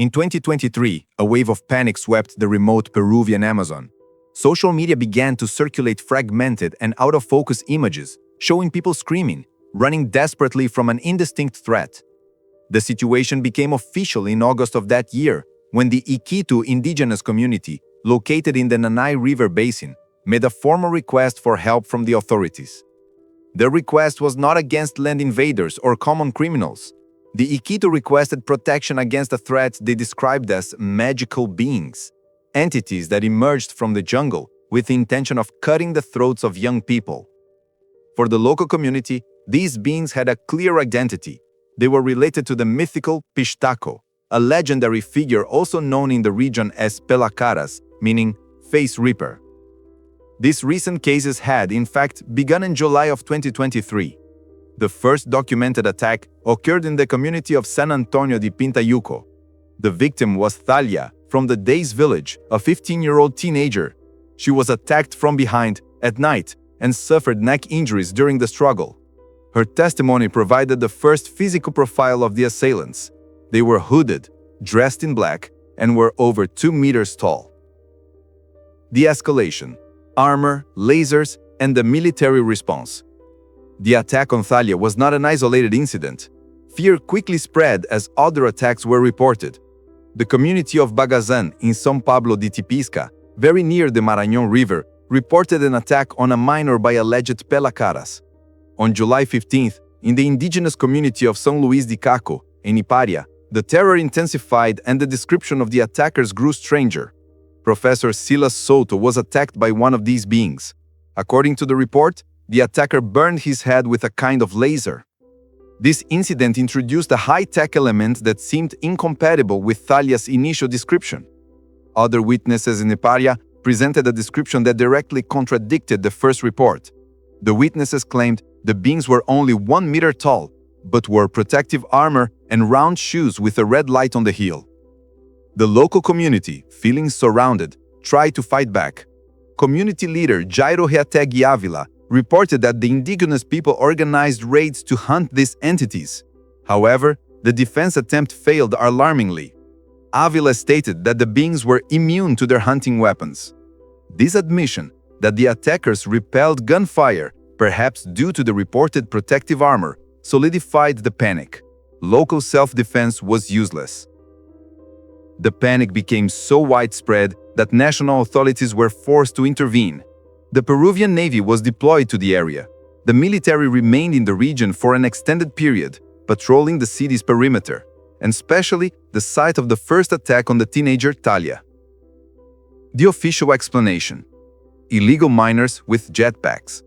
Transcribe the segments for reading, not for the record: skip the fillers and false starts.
In 2023, a wave of panic swept the remote Peruvian Amazon. Social media began to circulate fragmented and out-of-focus images, showing people screaming, running desperately from an indistinct threat. The situation became official in August of that year, when the Iquitu indigenous community, located in the Nanay River Basin, made a formal request for help from the authorities. The request was not against land invaders or common criminals. The Iquitu requested protection against a threat they described as magical beings, entities that emerged from the jungle with the intention of cutting the throats of young people. For the local community, these beings had a clear identity. They were related to the mythical Pishtaco, a legendary figure also known in the region as Pelacaras, meaning face reaper. These recent cases had, in fact, begun in July of 2023. The first documented attack occurred in the community of San Antonio de Pintayuco. The victim was Thalia, from the Days village, a 15-year-old teenager. She was attacked from behind, at night, and suffered neck injuries during the struggle. Her testimony provided the first physical profile of the assailants. They were hooded, dressed in black, and were over 2 meters tall. The escalation, armor, lasers, and the military response. The attack on Thalia was not an isolated incident. Fear quickly spread as other attacks were reported. The community of Bagazan in São Pablo de Tipisca, very near the Marañón River, reported an attack on a minor by alleged Pelacaras. On July 15th, in the indigenous community of São Luís de Caco, in Hysteria, the terror intensified and the description of the attackers grew stranger. Professor Silas Souto was attacked by one of these beings. According to the report, the attacker burned his head with a kind of laser. This incident introduced a high-tech element that seemed incompatible with Thalia's initial description. Other witnesses in Hysteria presented a description that directly contradicted the first report. The witnesses claimed the beings were only 1 meter tall, but wore protective armor and round shoes with a red light on the heel. The local community, feeling surrounded, tried to fight back. Community leader Jairo Reategui Avila reported that the indigenous people organized raids to hunt these entities. However, the defense attempt failed alarmingly. Avila stated that the beings were immune to their hunting weapons. This admission that the attackers repelled gunfire, perhaps due to the reported protective armor, solidified the panic. Local self-defense was useless. The panic became so widespread that national authorities were forced to intervene. The Peruvian Navy was deployed to the area. The military remained in the region for an extended period, patrolling the city's perimeter, and especially the site of the first attack on the teenager Thalia. The official explanation: illegal miners with jetpacks.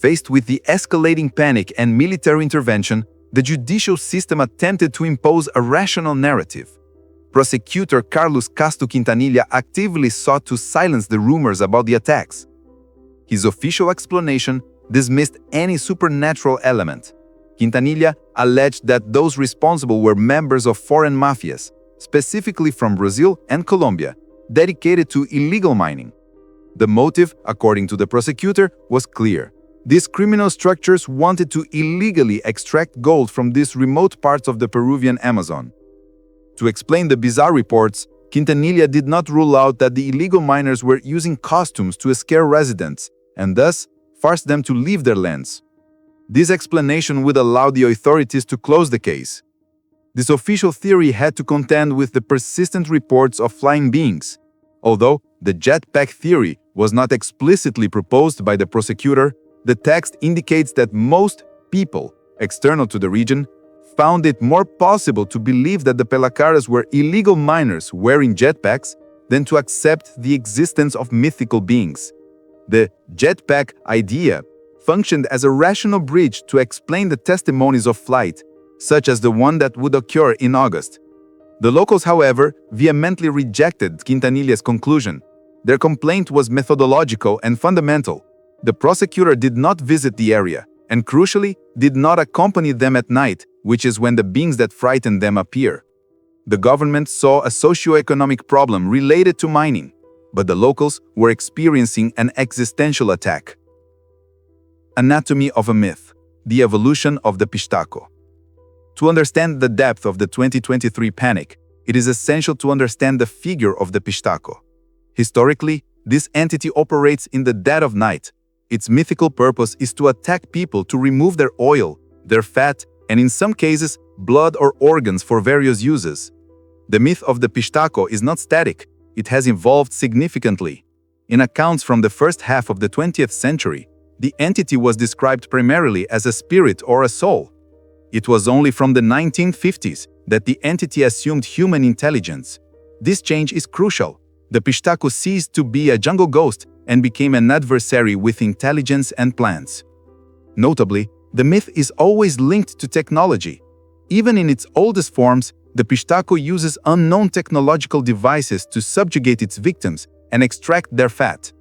Faced with the escalating panic and military intervention, the judicial system attempted to impose a rational narrative. Prosecutor Carlos Castro Quintanilla actively sought to silence the rumors about the attacks. His official explanation dismissed any supernatural element. Quintanilla alleged that those responsible were members of foreign mafias, specifically from Brazil and Colombia, dedicated to illegal mining. The motive, according to the prosecutor, was clear. These criminal structures wanted to illegally extract gold from these remote parts of the Peruvian Amazon. To explain the bizarre reports, Quintanilla did not rule out that the illegal miners were using costumes to scare residents and thus force them to leave their lands. This explanation would allow the authorities to close the case. This official theory had to contend with the persistent reports of flying beings. Although the jetpack theory was not explicitly proposed by the prosecutor, the text indicates that most people external to the region found it more possible to believe that the Pelacaras were illegal miners wearing jetpacks than to accept the existence of mythical beings. The jetpack idea functioned as a rational bridge to explain the testimonies of flight, such as the one that would occur in August. The locals, however, vehemently rejected Quintanilla's conclusion. Their complaint was methodological and fundamental. The prosecutor did not visit the area, and crucially, did not accompany them at night, which is when the beings that frighten them appear. The government saw a socio-economic problem related to mining, but the locals were experiencing an existential attack. Anatomy of a myth: the evolution of the Pishtaco. To understand the depth of the 2023 panic, it is essential to understand the figure of the Pishtaco. Historically, this entity operates in the dead of night. Its mythical purpose is to attack people to remove their oil, their fat, and in some cases, blood or organs for various uses. The myth of the Pishtaco is not static, it has evolved significantly. In accounts from the first half of the 20th century, the entity was described primarily as a spirit or a soul. It was only from the 1950s that the entity assumed human intelligence. This change is crucial. The Pishtaco ceased to be a jungle ghost and became an adversary with intelligence and plans. Notably, the myth is always linked to technology. Even in its oldest forms, the Pishtaco uses unknown technological devices to subjugate its victims and extract their fat.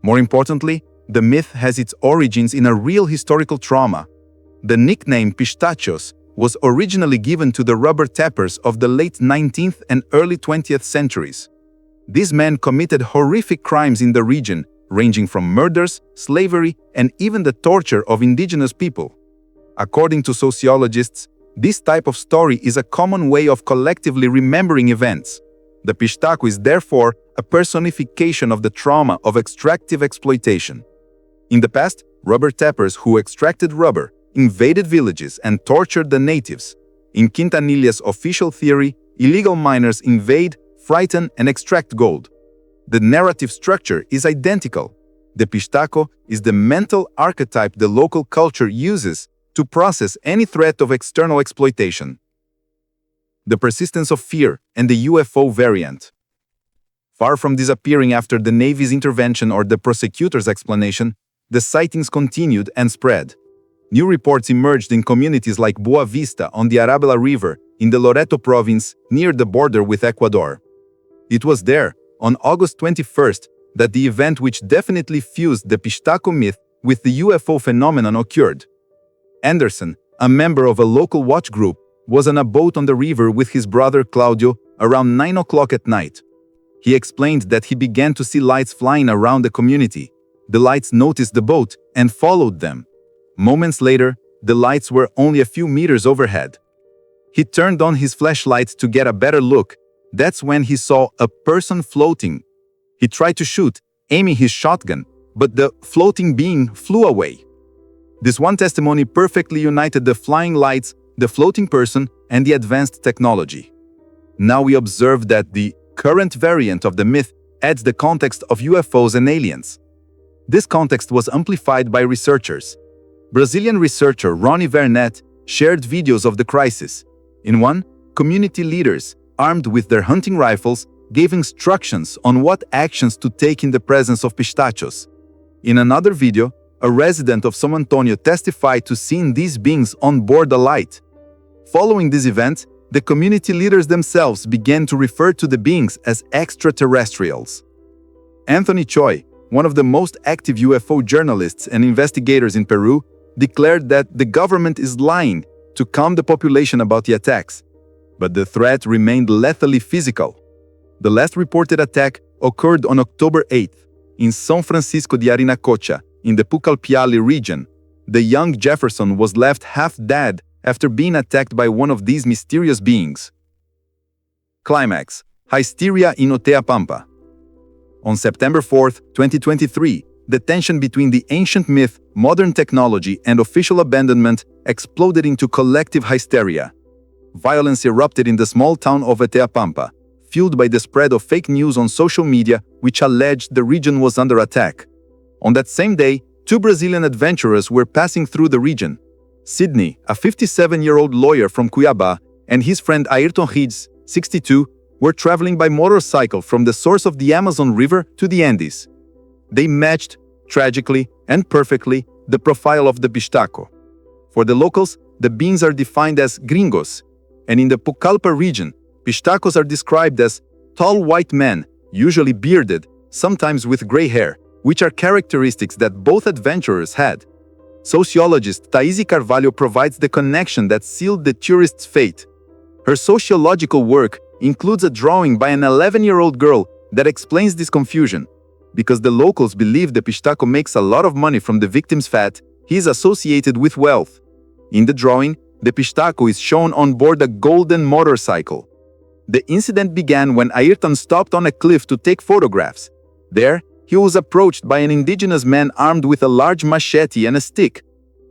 More importantly, the myth has its origins in a real historical trauma. The nickname Pistachos was originally given to the rubber tappers of the late 19th and early 20th centuries. These men committed horrific crimes in the region, ranging from murders, slavery, and even the torture of indigenous people. According to sociologists, this type of story is a common way of collectively remembering events. The Pishtaco is therefore a personification of the trauma of extractive exploitation. In the past, rubber tappers who extracted rubber invaded villages and tortured the natives. In Quintanilla's official theory, illegal miners invade, frighten, and extract gold. The narrative structure is identical. The Pishtaco is the mental archetype the local culture uses to process any threat of external exploitation. The persistence of fear and the UFO variant. Far from disappearing after the Navy's intervention or the prosecutor's explanation, the sightings continued and spread. New reports emerged in communities like Boa Vista on the Arabella River in the Loreto province near the border with Ecuador. It was there, on August 21st, that the event which definitely fused the Pishtaco myth with the UFO phenomenon occurred. Anderson, a member of a local watch group, was on a boat on the river with his brother Claudio around 9 o'clock at night. He explained that he began to see lights flying around the community. The lights noticed the boat and followed them. Moments later, the lights were only a few meters overhead. He turned on his flashlight to get a better look. That's when he saw a person floating. He tried to shoot, aiming his shotgun, but the floating being flew away. This one testimony perfectly united the flying lights, the floating person, and the advanced technology. Now we observe that the current variant of the myth adds the context of UFOs and aliens. This context was amplified by researchers. Brazilian researcher Ronnie Vernet shared videos of the crisis. In one, community leaders, armed with their hunting rifles, gave instructions on what actions to take in the presence of pistachos. In another video, a resident of São Antonio testified to seeing these beings on board a light. Following this event, the community leaders themselves began to refer to the beings as extraterrestrials. Anthony Choi, one of the most active UFO journalists and investigators in Peru, declared that the government is lying to calm the population about the attacks. But the threat remained lethally physical. The last reported attack occurred on October 8th in São Francisco de Arinacocha, in the Pucallpiali region. The young Jefferson was left half dead after being attacked by one of these mysterious beings. Climax: Hysteria in Oteapampa. On September 4, 2023, the tension between the ancient myth, modern technology, and official abandonment exploded into collective hysteria. Violence erupted in the small town of Oteapampa, fueled by the spread of fake news on social media which alleged the region was under attack. On that same day, two Brazilian adventurers were passing through the region. Sidney, a 57-year-old lawyer from Cuiabá, and his friend Ayrton Rides, 62, were traveling by motorcycle from the source of the Amazon River to the Andes. They matched, tragically and perfectly, the profile of the Pishtaco. For the locals, the beings are defined as gringos, and in the Pucallpa region, Pishtacos are described as tall white men, usually bearded, sometimes with gray hair, which are characteristics that both adventurers had. Sociologist Thaisi Carvalho provides the connection that sealed the tourist's fate. Her sociological work includes a drawing by an 11-year-old girl that explains this confusion. Because the locals believe the Pishtaco makes a lot of money from the victim's fat, he is associated with wealth. In the drawing, the Pishtaco is shown on board a golden motorcycle. The incident began when Ayrton stopped on a cliff to take photographs. There, he was approached by an indigenous man armed with a large machete and a stick.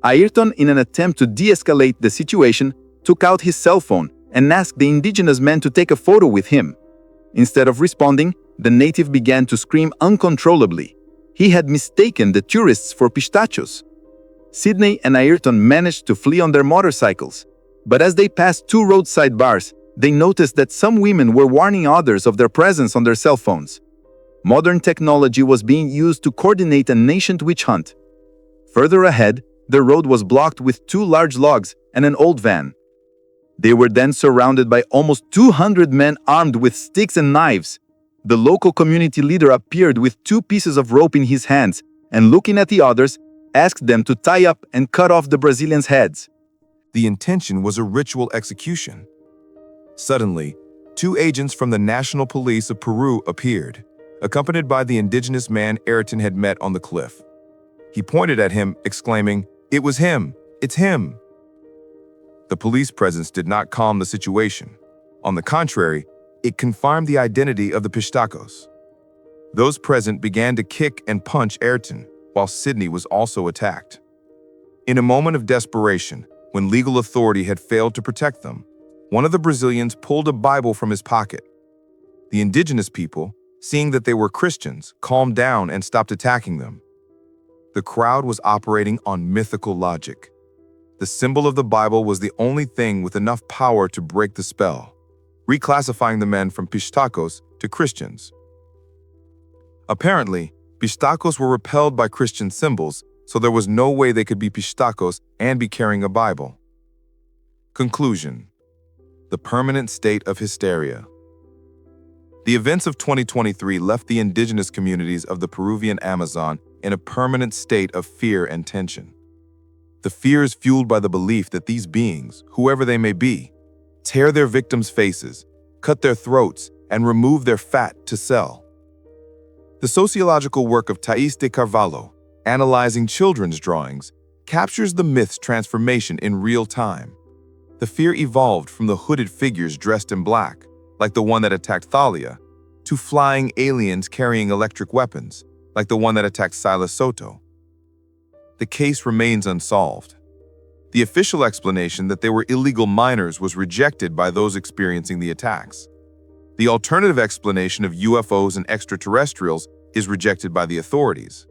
Ayrton, in an attempt to de-escalate the situation, took out his cell phone and asked the indigenous man to take a photo with him. Instead of responding, the native began to scream uncontrollably. He had mistaken the tourists for pistachos. Sydney and Ayrton managed to flee on their motorcycles, but as they passed two roadside bars, they noticed that some women were warning others of their presence on their cell phones. Modern technology was being used to coordinate an ancient witch hunt. Further ahead, the road was blocked with two large logs and an old van. They were then surrounded by almost 200 men armed with sticks and knives. The local community leader appeared with two pieces of rope in his hands and, looking at the others, asked them to tie up and cut off the Brazilians' heads. The intention was a ritual execution. Suddenly, two agents from the National Police of Peru appeared, accompanied by the indigenous man Ayrton had met on the cliff. He pointed at him, exclaiming, "It was him! It's him!" The police presence did not calm the situation. On the contrary, it confirmed the identity of the Pishtacos. Those present began to kick and punch Ayrton, while Sydney was also attacked. In a moment of desperation, when legal authority had failed to protect them, one of the Brazilians pulled a Bible from his pocket. The indigenous people, seeing that they were Christians, calmed down and stopped attacking them. The crowd was operating on mythical logic. The symbol of the Bible was the only thing with enough power to break the spell, reclassifying the men from Pishtacos to Christians. Apparently, Pishtacos were repelled by Christian symbols, so there was no way they could be Pishtacos and be carrying a Bible. Conclusion: the permanent state of hysteria. The events of 2023 left the indigenous communities of the Peruvian Amazon in a permanent state of fear and tension. The fear is fueled by the belief that these beings, whoever they may be, tear their victims' faces, cut their throats, and remove their fat to sell. The sociological work of Thais de Carvalho, analyzing children's drawings, captures the myth's transformation in real time. The fear evolved from the hooded figures dressed in black, like the one that attacked Thalia, to flying aliens carrying electric weapons, like the one that attacked Silas Soto. The case remains unsolved. The official explanation that they were illegal miners was rejected by those experiencing the attacks. The alternative explanation of UFOs and extraterrestrials is rejected by the authorities.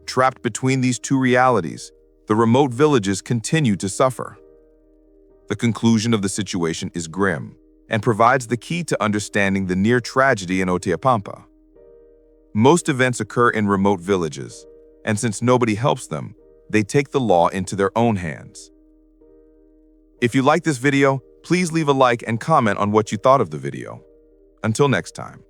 Trapped between these two realities, the remote villages continue to suffer. The conclusion of the situation is grim and provides the key to understanding the near tragedy in Oteapampa. Most events occur in remote villages, and since nobody helps them, they take the law into their own hands. If you like this video, please leave a like and comment on what you thought of the video. Until next time.